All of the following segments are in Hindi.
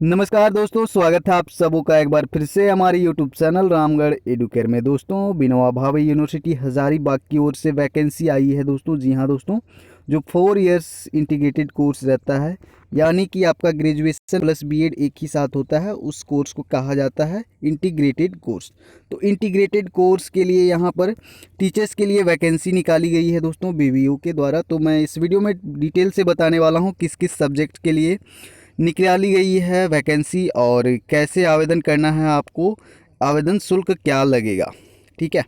नमस्कार दोस्तों, स्वागत है आप सबों का एक बार फिर से हमारे यूट्यूब चैनल रामगढ़ एडुकेयर में। दोस्तों, विनोबा भावे यूनिवर्सिटी हज़ारीबाग की ओर से वैकेंसी आई है दोस्तों। जी हाँ दोस्तों, जो 4 इयर्स इंटीग्रेटेड कोर्स रहता है, यानी कि आपका ग्रेजुएशन प्लस बीएड एक ही साथ होता है, उस कोर्स को कहा जाता है इंटीग्रेटेड कोर्स। तो इंटीग्रेटेड कोर्स के लिए यहाँ पर टीचर्स के लिए वैकेंसी निकाली गई है दोस्तों बीवीओ के द्वारा। तो मैं इस वीडियो में डिटेल से बताने वाला हूँ किस किस सब्जेक्ट के लिए निकाली गई है वैकेंसी और कैसे आवेदन करना है आपको, आवेदन शुल्क क्या लगेगा। ठीक है,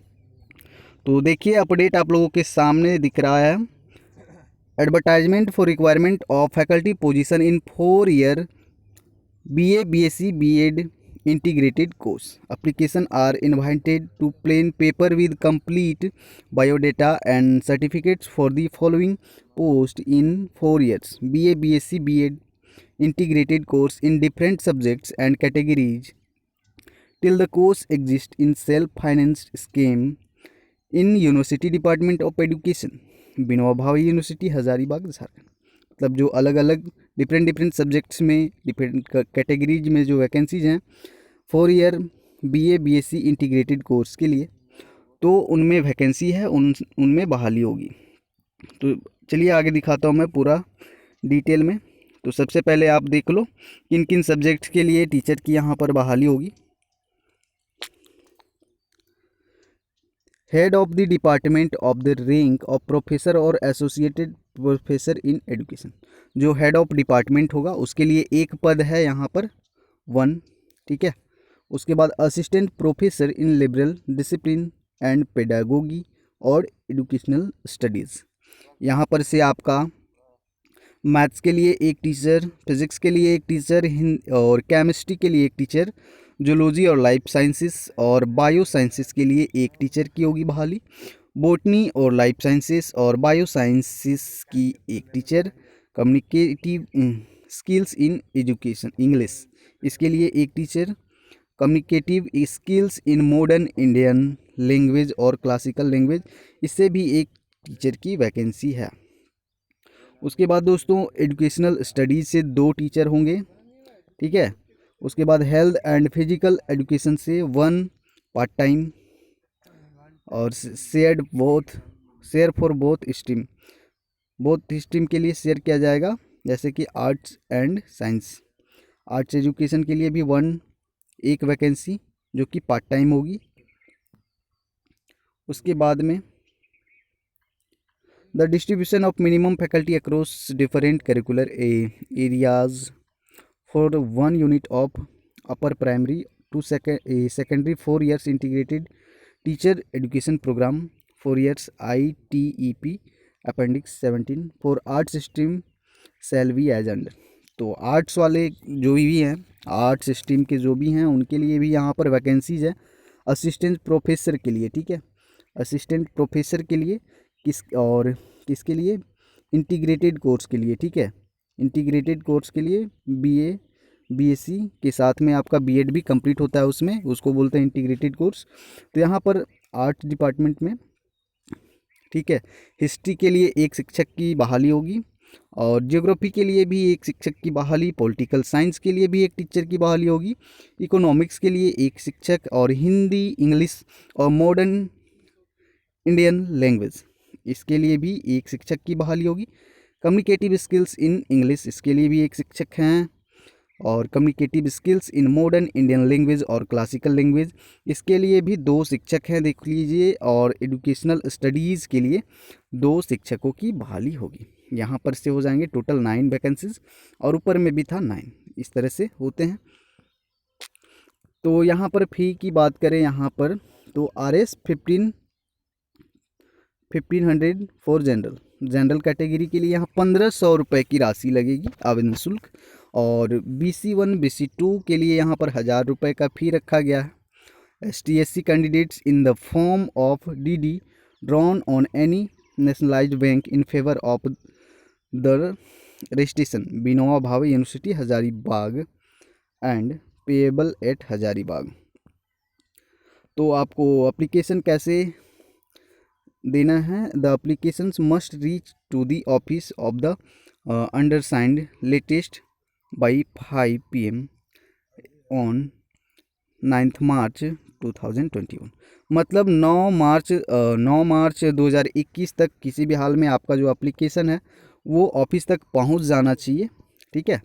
तो देखिए अपडेट आप लोगों के सामने दिख रहा है। Advertisement for requirement of faculty position in 4 year BA BSc BEd integrated course. Application are invited to plain paper with complete biodata and certificates for the following post in 4 years BA BSc BEd integrated course in different subjects and categories till the course exists in self-financed scheme in University Department of Education, Vinoba Bhave university Hazaribagh Jharkhand. मतलब जो अलग अलग डिफरेंट सब्जेक्ट्स में डिफरेंट कैटेगरीज में जो वैकेंसीज हैं 4 year BA BSc integrated course के लिए, तो उनमें वैकेंसी है, उनमें बहाली होगी। तो चलिए आगे दिखाता हूँ मैं पूरा डिटेल में। तो सबसे पहले आप देख लो किन किन सब्जेक्ट्स के लिए टीचर की यहाँ पर बहाली होगी। Head of the department of the rank of professor और एसोसिएटेड प्रोफेसर इन एजुकेशन। जो हेड ऑफ डिपार्टमेंट होगा उसके लिए एक पद है यहाँ पर 1। ठीक है, उसके बाद assistant professor in liberal discipline and pedagogy और एजुकेशनल स्टडीज़। यहाँ पर से आपका मैथ्स के लिए एक टीचर, फिजिक्स के लिए एक टीचर, और केमिस्ट्री के लिए एक टीचर, जूलॉजी और लाइफ साइंसेस और बायो साइंसेस के लिए एक टीचर की होगी बहाली, बॉटनी और लाइफ साइंसेस और बायो साइंसेस की एक teacher, communicative skills in education English इसके लिए एक teacher, communicative skills in modern Indian language और क्लासिकल लैंग्वेज इससे भी एक टीचर की वैकेंसी है। उसके बाद दोस्तों एजुकेशनल स्टडीज़ से 2 टीचर होंगे। ठीक है, उसके बाद हेल्थ एंड फिजिकल एजुकेशन से 1 पार्ट टाइम और शेयर फॉर बोथ स्ट्रीम के लिए शेयर किया जाएगा, जैसे कि arts and science. Arts education के लिए भी 1 वैकेंसी जो कि पार्ट टाइम होगी। उसके बाद में the distribution of minimum faculty across different curricular areas for 1 unit of upper primary to secondary 4 years integrated teacher education program 4 years ITEP appendix 17 for arts stream shall be as under। तो आर्ट्स वाले जो भी हैं, आर्ट्स स्ट्रीम के जो भी हैं उनके लिए भी यहाँ पर वैकेंसीज है असिस्टेंट प्रोफेसर के लिए। ठीक है, असिस्टेंट प्रोफेसर के लिए किसके लिए, इंटीग्रेटेड कोर्स के लिए। ठीक है, इंटीग्रेटेड कोर्स के लिए BA BSc के साथ में आपका BEd भी कंप्लीट होता है, उसमें उसको बोलते हैं इंटीग्रेटेड कोर्स। तो यहाँ पर आर्ट्स डिपार्टमेंट में, ठीक है, हिस्ट्री के लिए एक शिक्षक की बहाली होगी और ज्योग्राफी के लिए भी एक शिक्षक की बहाली, पॉलिटिकल साइंस के लिए भी एक टीचर की बहाली होगी, इकोनॉमिक्स के लिए एक शिक्षक और हिंदी, इंग्लिश और मॉडर्न इंडियन लैंग्वेज इसके लिए भी एक शिक्षक की बहाली होगी। कम्युनिकेटिव स्किल्स इन इंग्लिश इसके लिए भी एक शिक्षक हैं और communicative skills in modern Indian language और क्लासिकल लैंग्वेज इसके लिए भी 2 शिक्षक हैं, देख लीजिए। और एजुकेशनल स्टडीज़ के लिए 2 शिक्षकों की बहाली होगी। यहाँ पर से हो जाएंगे टोटल 9 वैकेंसीज और ऊपर में भी था 9, इस तरह से होते हैं। तो यहाँ पर फ़ी की बात करें यहाँ पर तो RS 1500 फॉर जनरल कैटेगरी के लिए यहाँ 1500 रुपये की राशि लगेगी आवेदन शुल्क, और BC1 BC2 के लिए यहाँ पर 1000 रुपये का फ़ी रखा गया है। ST/SC candidates in the form of DD drawn on any nationalised bank in favour of the registration Vinoba Bhave university Hazaribagh and payable at Hazaribagh. तो आपको एप्लीकेशन कैसे देना है, the applications must reach to the office of the undersigned latest by 5 PM on 9 March 2021। मतलब 9 मार्च 2021 तक किसी भी हाल में आपका जो एप्लीकेशन है वो ऑफिस तक पहुंच जाना चाहिए। ठीक है,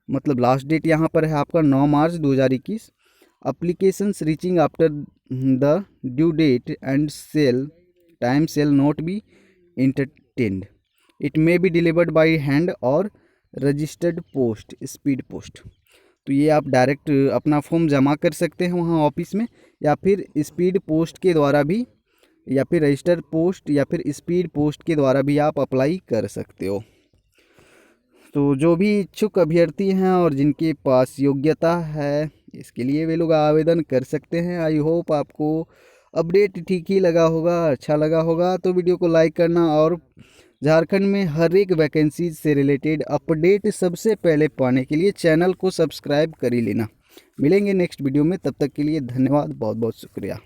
मतलब लास्ट डेट यहाँ पर है आपका 9 March 2021। applications reaching after the due date and time shall not be entertained. It may be delivered by hand or registered post, speed post। तो ये आप डायरेक्ट अपना फॉर्म जमा कर सकते हैं वहाँ ऑफिस में, या फिर स्पीड पोस्ट के द्वारा भी, या फिर रजिस्टर पोस्ट या फिर स्पीड पोस्ट के द्वारा भी आप अप्लाई कर सकते हो। तो जो भी इच्छुक अभ्यर्थी हैं और जिनके पास योग्यता है, इसके लिए वे लोग आवेदन कर सकते हैं। आई होप आपको अपडेट ठीक ही लगा होगा, अच्छा लगा होगा। तो वीडियो को लाइक करना और झारखंड में हर एक वैकेंसी से रिलेटेड अपडेट सबसे पहले पाने के लिए चैनल को सब्सक्राइब कर ही लेना। मिलेंगे नेक्स्ट वीडियो में, तब तक के लिए धन्यवाद, बहुत बहुत शुक्रिया।